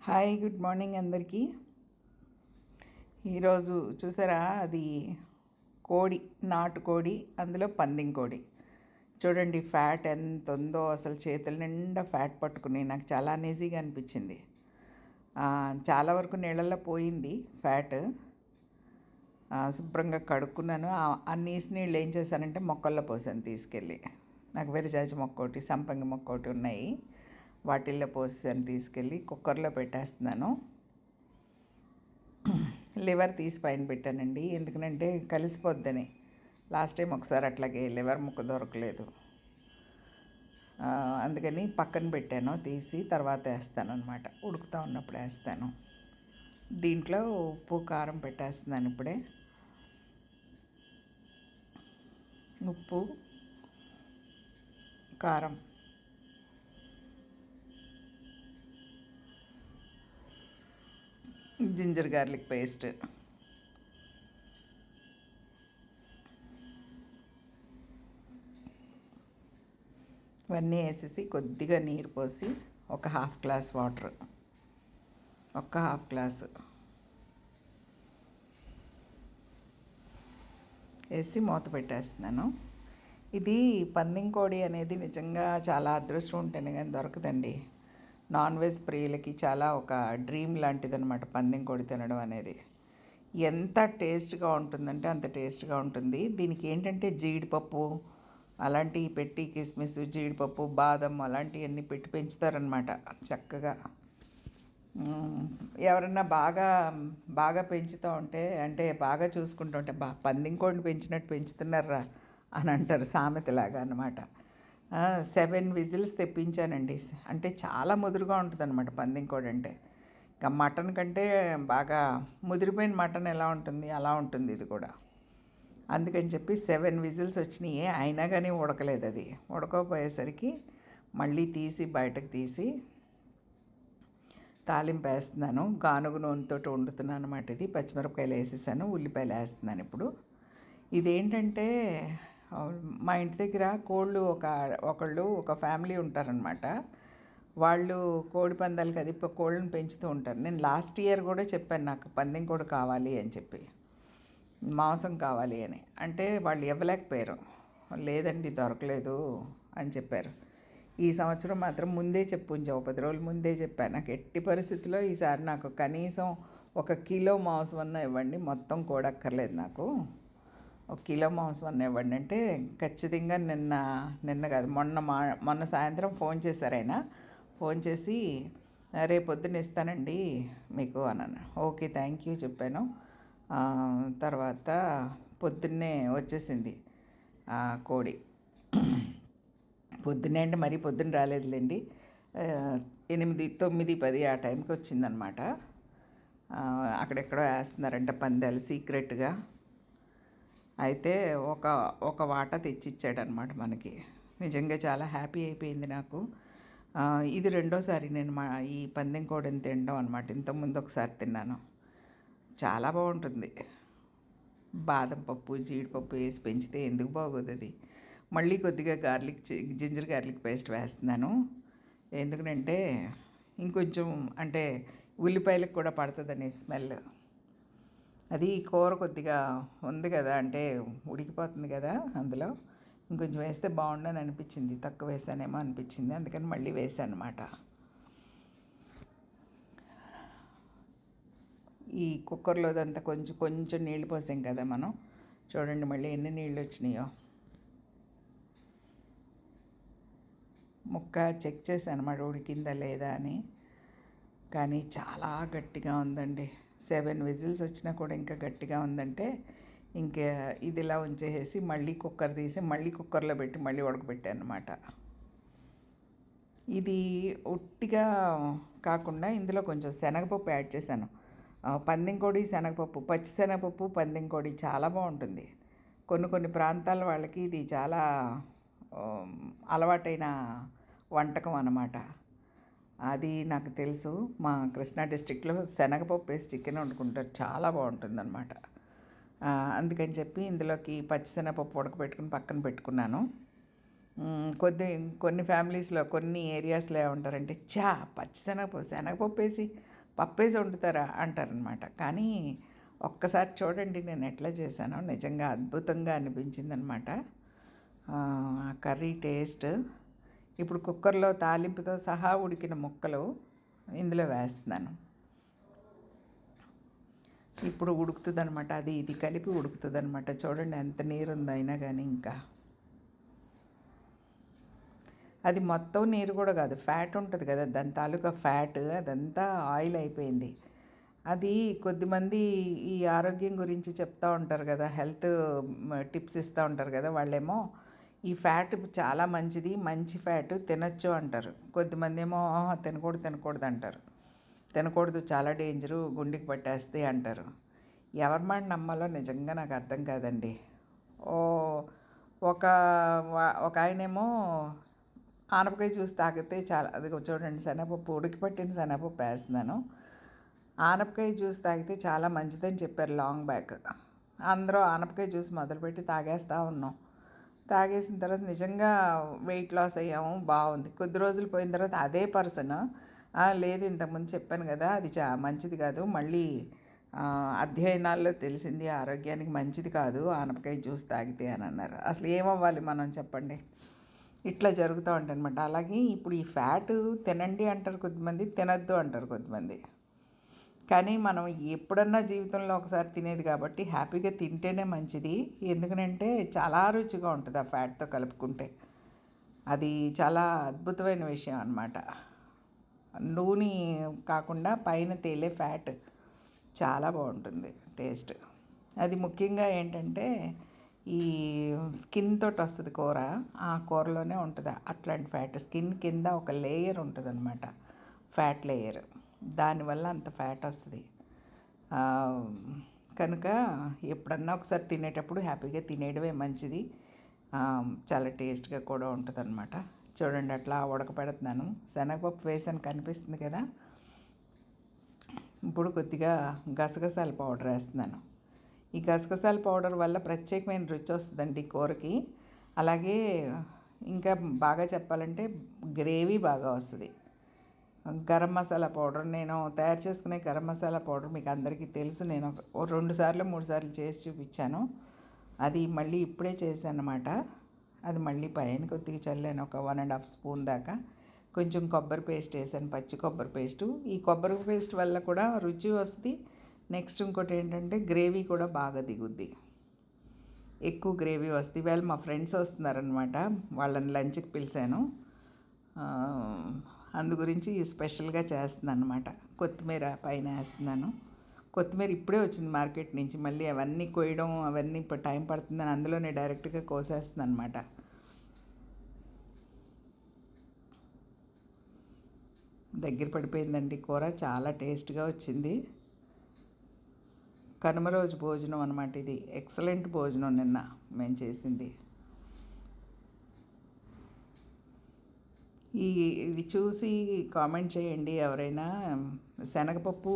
Hi, good morning అందరికీ. ఈరోజు చూసారా, అది కోడి, నాటుకోడి, అందులో పందెం కోడి. చూడండి ఫ్యాట్ ఎంత ఉందో, అసలు చేతుల నిండా ఫ్యాట్ పట్టుకుని నాకు చాలా అనేజీగా అనిపించింది. చాలా వరకు నీళ్ళల్లో పోయింది ఫ్యాట్. శుభ్రంగా కడుక్కున్నాను. ఆ నీసు నీళ్ళు ఏం చేశానంటే మొక్కల్లో పోసాను తీసుకెళ్ళి. నాకు విరజాజి మొక్క ఒకటి, సంపంగి మొక్క ఒకటి ఉన్నాయి. వాటిల్లో పోసాను తీసుకెళ్ళి కుక్కర్లో పెట్టేస్తున్నాను. లివర్ తీసి పైన పెట్టానండి, ఎందుకంటే కలిసిపోద్దని. లాస్ట్ టైం ఒకసారి అట్లాగే లివర్ ముక్క దొరకలేదు, అందుకని పక్కన పెట్టాను. తీసి తర్వాత వేస్తాను అనమాట, ఉడుకుతూ ఉన్నప్పుడు వేస్తాను. దీంట్లో ఉప్పు కారం పెట్టేస్తున్నాను ఇప్పుడే. ఉప్పు, కారం, జింజర్ గార్లిక్ పేస్ట్, ఇవన్నీ వేసేసి కొద్దిగా నీరు పోసి ఒక half glass water, half glass వేసి మూత పెట్టేస్తున్నాను. ఇది పందెం కోడి అనేది నిజంగా చాలా అదృష్టం ఉంటేనే కానీ దొరకదండి. నాన్ వెజ్ ప్రియులకి చాలా ఒక డ్రీమ్ లాంటిదనమాట పందెం కోడి తినడం అనేది. ఎంత టేస్ట్గా ఉంటుందంటే అంత టేస్ట్గా ఉంటుంది. దీనికి ఏంటంటే జీడిపప్పు అలాంటివి పెట్టి, కిస్మిస్, జీడిపప్పు, బాదం అలాంటివన్నీ పెట్టి పెంచుతారనమాట చక్కగా. ఎవరన్నా బాగా బాగా పెంచుతూ ఉంటే, అంటే బాగా చూసుకుంటూ ఉంటే, పందెం కోడిని పెంచినట్టు పెంచుతున్నారా అని అంటారు, సామెతలాగా అనమాట. 7 విజిల్స్ తెప్పించానండి. అంటే చాలా ముదురుగా ఉంటుంది అనమాట పందెం కోడి అంటే. ఇంకా మటన్ కంటే బాగా ముదిరిపోయిన మటన్ ఎలా ఉంటుంది అలా ఉంటుంది ఇది కూడా. అందుకని చెప్పి 7 విజిల్స్ వచ్చినాయి, అయినా కానీ ఉడకలేదు. అది ఉడకపోయేసరికి మళ్ళీ తీసి బయటకు తీసి తాలింపు వేస్తున్నాను. గానుగు నూనెతో వండుతున్నాను అనమాట. ఇది పచ్చిమిరపకాయలు వేసేసాను, ఉల్లిపాయలు వేస్తున్నాను ఇప్పుడు. ఇదేంటంటే మా ఇంటి దగ్గర కోళ్ళు ఒకళ్ళు ఒక ఫ్యామిలీ ఉంటారనమాట. వాళ్ళు కోడి పందాలకి అది కోళ్ళని పెంచుతూ ఉంటారు. నేను లాస్ట్ ఇయర్ కూడా చెప్పాను నాకు పందెం కోడి కావాలి అని చెప్పి, మాంసం కావాలి అని. అంటే వాళ్ళు ఇవ్వలేకపోయారు, లేదండి దొరకలేదు అని చెప్పారు. ఈ సంవత్సరం మాత్రం ముందే ఉంచావు, 10 రోజుల ముందే చెప్పాను. నాకు ఎట్టి పరిస్థితిలో ఈసారి నాకు కనీసం 1 కిలో మాంసం అన్న ఇవ్వండి, మొత్తం కూడక్కర్లేదు నాకు, 1 కిలో మాంసం అన్న ఇవ్వండి అంటే ఖచ్చితంగా నిన్న కాదు మొన్న సాయంత్రం ఫోన్ చేశారు ఆయన. ఫోన్ చేసి రేపొద్దున ఇస్తానండి మీకు అన్నాను. ఓకే థ్యాంక్ యూ చెప్పాను. తర్వాత పొద్దున్నే వచ్చేసింది కోడి. పొద్దున్నే అంటే మరీ పొద్దున్న రాలేదులేండి, 8, 9, 10 ఆ టైంకి వచ్చిందనమాట. అక్కడెక్కడో వేస్తున్నారంట పందాలు సీక్రెట్గా. అయితే ఒక వాటా తెచ్చిచ్చాడనమాట మనకి. నిజంగా చాలా హ్యాపీ అయిపోయింది నాకు. ఇది రెండోసారి నేను ఈ పందెం కోడిని తినడం అనమాట. ఇంతకుముందు ఒకసారి తిన్నాను, చాలా బాగుంటుంది. బాదం పప్పు, జీడిపప్పు వేసి పెంచితే ఎందుకు బాగోదు అది. మళ్ళీ కొద్దిగా జింజర్ గార్లిక్ పేస్ట్ వేస్తున్నాను, ఎందుకంటే ఇంకొంచెం అంటే ఉల్లిపాయలకు కూడా పడుతుందని స్మెల్. అది కూర కొద్దిగా ఉంది కదా, అంటే ఉడికిపోతుంది కదా, అందులో ఇంకొంచెం వేస్తే బాగుండని అనిపించింది, తక్కువ వేసానేమో అనిపించింది, అందుకని మళ్ళీ వేసాను అనమాట. ఈ కుక్కర్లో అదంతా కొంచెం నీళ్ళు పోసాం కదా మనం. చూడండి మళ్ళీ ఎన్ని నీళ్ళు వచ్చినాయో. ముక్క చెక్ చేశాను అన్నమాట ఉడికిందా లేదా అని, కానీ చాలా గట్టిగా ఉందండి. 7 విజిల్స్ వచ్చినా కూడా ఇంకా గట్టిగా ఉందంటే ఇంకా ఇది ఇలా ఉంచేసి మళ్ళీ కుక్కర్ తీసి మళ్ళీ కుక్కర్లో పెట్టి మళ్ళీ ఉడకబెట్టాను అనమాట. ఇది ఒట్టిగా కాకుండా ఇందులో కొంచెం శనగపప్పు యాడ్ చేశాను. పందెం కోడి శనగపప్పు, పచ్చి శనగపప్పు పందెం కోడి చాలా బాగుంటుంది. కొన్ని ప్రాంతాల వాళ్ళకి ఇది చాలా అలవాటైన వంటకం అన్నమాట. అది నాకు తెలుసు. మా కృష్ణా డిస్ట్రిక్ట్లో శనగపప్పు వేసి చికెన్ వండుకుంటారు, చాలా బాగుంటుందన్నమాట. అందుకని చెప్పి ఇందులోకి పచ్చిశనగపప్పు ఉడకబెట్టుకుని పక్కన పెట్టుకున్నాను. కొద్ది కొన్ని ఫ్యామిలీస్‌లో, కొన్ని ఏరియాస్‌లో ఏమంటారంటే, పచ్చిశనగపప్పు శనగపప్పేసి పప్పేసి వండుతారా అంటారనమాట. కానీ ఒక్కసారి చూడండి నేను ఎట్లా చేశానో నిజంగా అద్భుతంగా అనిపించిందనమాట. Curry taste. ఇప్పుడు కుక్కర్‌లో తాలింపుతో సహా ఉడికిన ముక్కలు ఇందులో వేస్తున్నాను. ఇప్పుడు ఉడుకుతుందనమాట. అది ఇది కలిపి ఉడుకుతుందనమాట. చూడండి ఎంత నీరుందో అయినా కానీ ఇంకా. అది మొత్తం నీరు కూడా కాదు, ఫ్యాట్ ఉంటుంది కదా, దాని తాలూకా ఫ్యాట్ అదంతా ఆయిల్ అయిపోయింది. అది కొద్దిమంది ఈ ఆరోగ్యం గురించి చెప్తూ ఉంటారు కదా, హెల్త్ టిప్స్ ఇస్తూ ఉంటారు కదా, వాళ్ళేమో ఈ ఫ్యాట్ చాలా మంచిది, మంచి ఫ్యాట్ తినొచ్చు అంటారు. కొద్దిమంది ఏమో తినకూడదు అంటారు. తినకూడదు, చాలా డేంజరు, గుండెకి పట్టేస్తే అంటారు. ఎవరి మాట నమ్మాలో నిజంగా నాకు అర్థం కాదండి. ఓ ఒక ఒక ఆయనేమో ఆనపకాయ జ్యూస్ తాగితే చాలా, అది చూడండి శనగపప్పు ఉడికిపట్టిన శనగపప్పు వేస్తున్నాను. ఆనపకాయ జ్యూస్ తాగితే చాలా మంచిదని చెప్పారు లాంగ్ బ్యాక్. అందరూ ఆనపకాయ జ్యూస్ మొదలుపెట్టి తాగేస్తూ ఉన్నాం. తాగేసిన తర్వాత నిజంగా వెయిట్ లాస్ అయ్యాము, బాగుంది. కొద్ది రోజులు పోయిన తర్వాత అదే పర్సన్ లేదు ఇంతకుముందు చెప్పాను కదా అది మంచిది కాదు, మళ్ళీ అధ్యయనాల్లో తెలిసింది ఆరోగ్యానికి మంచిది కాదు ఆనపకాయ జ్యూస్ తాగితే అని అన్నారు. అసలు ఏమవ్వాలి మనం చెప్పండి. ఇట్లా జరుగుతూ ఉంటాయన్నమాట. అలాగే ఇప్పుడు ఈ ఫ్యాట్ తినండి అంటారు కొద్దిమంది, తినద్దు అంటారు కొద్దిమంది. కానీ మనం ఎప్పుడన్నా జీవితంలో ఒకసారి తినేది కాబట్టి హ్యాపీగా తింటేనే మంచిది. ఎందుకనంటే చాలా రుచిగా ఉంటుంది ఆ ఫ్యాట్తో కలుపుకుంటే. అది చాలా అద్భుతమైన విషయం అన్నమాట. నూనె కాకుండా పైన తేలే ఫ్యాట్ చాలా బాగుంటుంది టేస్ట్. అది ముఖ్యంగా ఏంటంటే ఈ స్కిన్ తోటి వస్తుంది కూర, ఆ కూరలోనే ఉంటుంది అట్లాంటి ఫ్యాట్. స్కిన్ కింద ఒక లేయర్ ఉంటుంది అనమాట, ఫ్యాట్ లేయర్. దానివల్ల అంత ఫ్యాట్ వస్తుంది. కనుక ఎప్పుడన్నా ఒకసారి తినేటప్పుడు హ్యాపీగా తినేయడమే మంచిది. చాలా టేస్ట్గా కూడా ఉంటుంది అనమాట. చూడండి అట్లా ఉడకపెడుతున్నాను. శనగపప్పు వేసాను కనిపిస్తుంది కదా. ఇప్పుడు కొద్దిగా గసగసాల పౌడర్ వేస్తున్నాను. ఈ గసగసాల పౌడర్ వల్ల ప్రత్యేకమైన రుచి వస్తుందండి కూరకి. అలాగే ఇంకా బాగా చెప్పాలంటే గ్రేవీ బాగా వస్తుంది. గరం మసాలా పౌడర్ నేను తయారు చేసుకునే గరం మసాలా పౌడర్ మీకు అందరికీ తెలుసు. నేను 2 సార్లు 3 సార్లు చేసి చూపించాను. అది మళ్ళీ ఇప్పుడే చేశాను అన్నమాట. అది మళ్ళీ పైన కొద్దిగా చల్లాను, ఒక 1.5 స్పూన్ దాకా. కొంచెం కొబ్బరి పేస్ట్ వేసాను, పచ్చి కొబ్బరి పేస్టు. ఈ కొబ్బరి పేస్ట్ వల్ల కూడా రుచి వస్తుంది. నెక్స్ట్ ఇంకోటి ఏంటంటే గ్రేవీ కూడా బాగా దిగుద్ది, ఎక్కువ గ్రేవీ వస్తుంది. ఇవాళ మా ఫ్రెండ్స్ వస్తున్నారనమాట, వాళ్ళని లంచ్కి పిలిచాను. అందు గురించి స్పెషల్గా చేస్తున్నాను అనమాట. కొత్తిమీర పైన వేస్తున్నాను. కొత్తిమీర ఇప్పుడే వచ్చింది మార్కెట్ నుంచి, మళ్ళీ అవన్నీ కోయడం అవన్నీ ఇప్పుడు టైం పడుతుందని అందులోనే డైరెక్ట్గా కోసేస్తున్నాను అనమాట. దగ్గర పడిపోయిందండి కూర, చాలా టేస్ట్గా వచ్చింది. కనుమ రోజు భోజనం అనమాట ఇది. ఎక్సలెంట్ భోజనం నిన్న మేము చేసింది. ఇది చూసి కామెంట్ చేయండి ఎవరైనా. శనగపప్పు,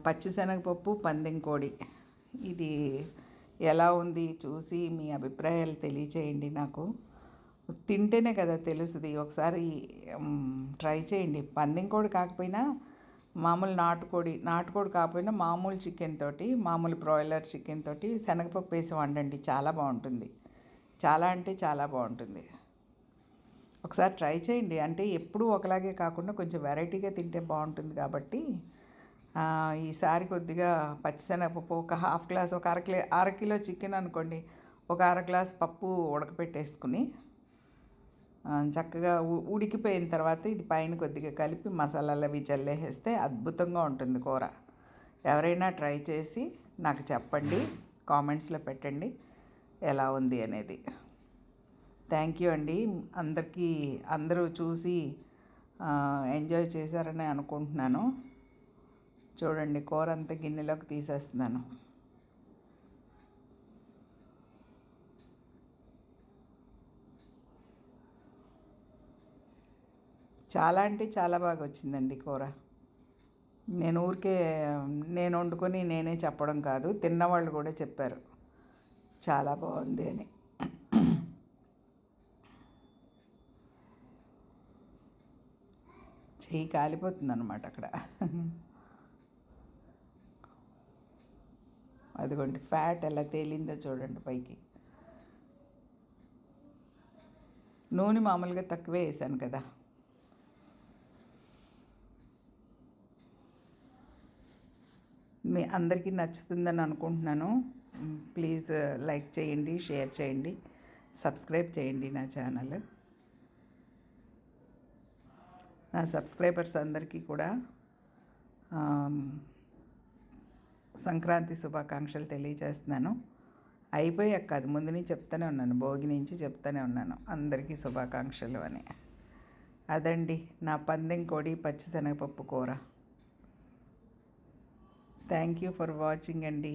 పచ్చి శనగపప్పు, పందెంకోడి, ఇది ఎలా ఉంది చూసి మీ అభిప్రాయాలు తెలియచేయండి నాకు. తింటేనే కదా తెలుస్తుంది. ఒకసారి ట్రై చేయండి. పందెంకోడి కాకపోయినా మామూలు నాటుకోడి కాకపోయినా మామూలు చికెన్ తోటి, మామూలు బ్రాయిలర్ చికెన్ తోటి శనగపప్పు వేసి వండండి, చాలా బాగుంటుంది. చాలా అంటే చాలా బాగుంటుంది. ఒకసారి ట్రై చేయండి. అంటే ఎప్పుడూ ఒకలాగే కాకుండా కొంచెం వెరైటీగా తింటే బాగుంటుంది కాబట్టి ఈసారి కొద్దిగా పచ్చిశనగపప్పు ఒక హాఫ్ గ్లాస్, ఒక అర కిలో చికెన్ అనుకోండి, ఒక అర గ్లాస్ పప్పు ఉడకపెట్టేసుకుని చక్కగా ఉడికిపోయిన తర్వాత ఇది పైన కొద్దిగా కలిపి మసాలాలు అవి చల్లేసేస్తే అద్భుతంగా ఉంటుంది కూర. ఎవరైనా ట్రై చేసి నాకు చెప్పండి, కామెంట్స్లో పెట్టండి ఎలా ఉంది అనేది. థ్యాంక్ యూ అండి. అందరూ చూసి ఎంజాయ్ చేశారని అనుకుంటున్నాను. చూడండి కూర అంతా గిన్నెలోకి తీసేస్తున్నాను. చాలా అంటే చాలా బాగా వచ్చిందండి కూర. నేను వండుకొని నేనే చెప్పడం కాదు, తిన్నవాళ్ళు కూడా చెప్పారు చాలా బాగుంది అని. చెయ్యి కాలిపోతుంది అనమాట అక్కడ. అదిగోండి ఫ్యాట్ ఎలా తేలిందో చూడండి పైకి. నూనె మామూలుగా తక్కువే వేసాను కదా. మీ అందరికీ నచ్చుతుందని అనుకుంటున్నాను. ప్లీజ్ లైక్ చేయండి, షేర్ చేయండి, సబ్స్క్రైబ్ చేయండి నా ఛానల్. నా సబ్స్క్రైబర్స్ అందరికీ కూడా సంక్రాంతి శుభాకాంక్షలు తెలియజేస్తున్నాను. అయిపోయాక కాదు, ముందు నుంచి చెప్తానే ఉన్నాను, భోగి నుంచి చెప్తానే ఉన్నాను అందరికీ శుభాకాంక్షలు అని. అదండి నా పందెం కోడి పచ్చిశనగపప్పు కూర. థ్యాంక్ యూ ఫర్ వాచింగ్ అండి.